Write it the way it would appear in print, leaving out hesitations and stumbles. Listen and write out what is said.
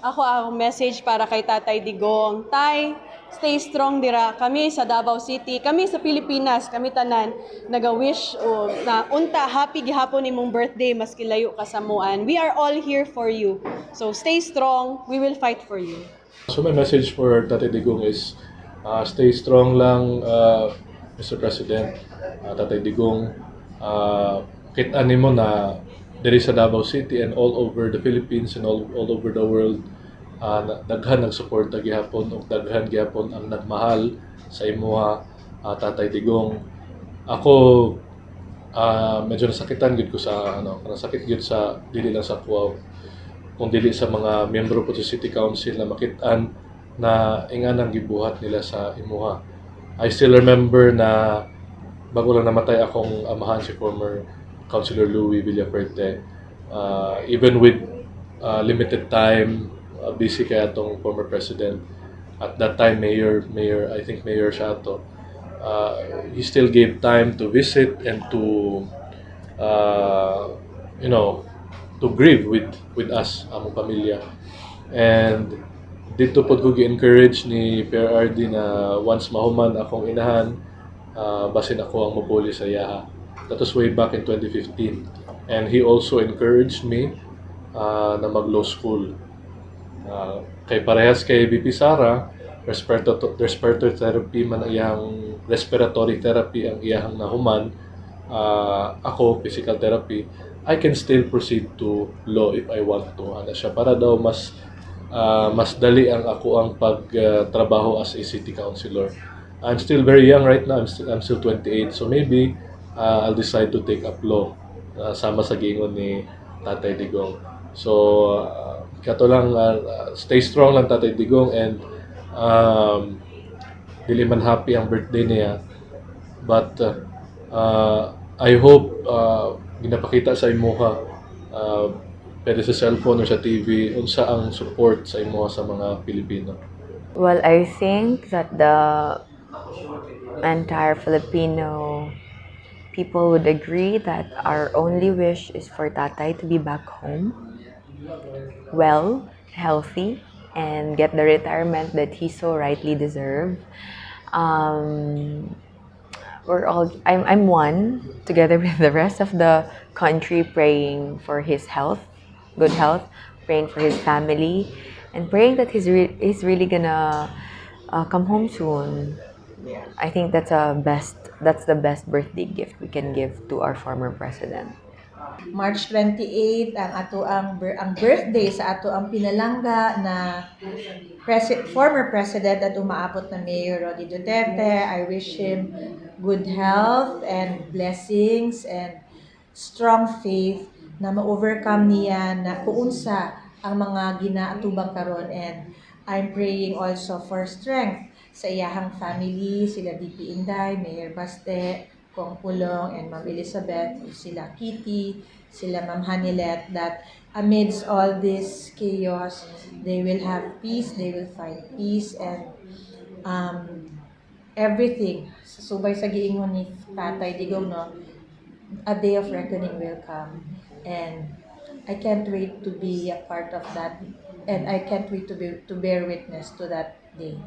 Ako ang message para kay Tatay Digong. Tay, stay strong dira. Kami sa Davao City, kami sa Pilipinas, kami tanan naga-wish na unta happy gihapon nimong birthday maski layo ka sa muan. We are all here for you. So stay strong. We will fight for you. So my message for Tatay Digong is stay strong lang, Mr. President, Tatay Digong. Kita nimo na diri sa Davao City and all over the Philippines and all over the world, daghan nagsuporta gihapon ug daghan gihapon ang nagmahal sa imuha, Tatay Digong. Ako medyo nasakitan gid ko sa nasakit gid sa dili lang sa kuwaw kung dili sa mga miyembro po sa City Council na makit-an na inganang gibuhat nila sa imuha. I still remember na bago lang namatay akong amahan si former Councilor Louie Villafuerte. Even with limited time, busy kaya atong former president. At that time, I think Mayor siya to. He still gave time to visit and to, you know, to grieve with us, among pamilya. And dito po ko gi-encourage ni Pierre RD na once mahuman akong inahan, basin ako ang mabuli sa yaha. That was way back in 2015. And he also encouraged me na mag-law school. Kay parehas kay BP Sara, respiratory therapy man iyang respiratory therapy ang iyang nahuman, ako physical therapy. I can still proceed to law if I want to. Ano siya, para daw mas dali ang ako ang pagtrabaho as a city councilor. I'm still very young right now. I'm still 28. So maybe I'll decide to take up law sama sa giingon ni Tatay Digong. So kato lang, stay strong lang Tatay Digong, and dili man happy ang birthday niya. But I hope ginapakita sa imuha, pwede sa cellphone or sa TV, unsa ang support sa imuha sa mga Pilipino. Well, I think that the entire Filipino people would agree that our only wish is for Tatay to be back home, well, healthy, and get the retirement that he so rightly deserved. I'm one, together with the rest of the country, praying for his health, good health, praying for his family, and praying that he's really gonna come home soon. I think that's the best birthday gift we can give to our former president. March 28 ang birthday sa ato ang pinalangga na former president at umaabot na Mayor Rodi Duterte. I wish him good health and blessings and strong faith na ma-overcome niya na kuunsa ang mga ginaatubang karon, and I'm praying also for strength sa iyahang family, sila DP Inday, Mayor Baste, Kong Pulong, and Ma'am Elizabeth, sila Kitty, sila Ma'am Hanilet, that amidst all this chaos, they will have peace, they will find peace, and everything. Subay sa giingon ni Tatay Digong, no, a day of reckoning will come. And I can't wait to be a part of that, and I can't wait to bear witness to that day.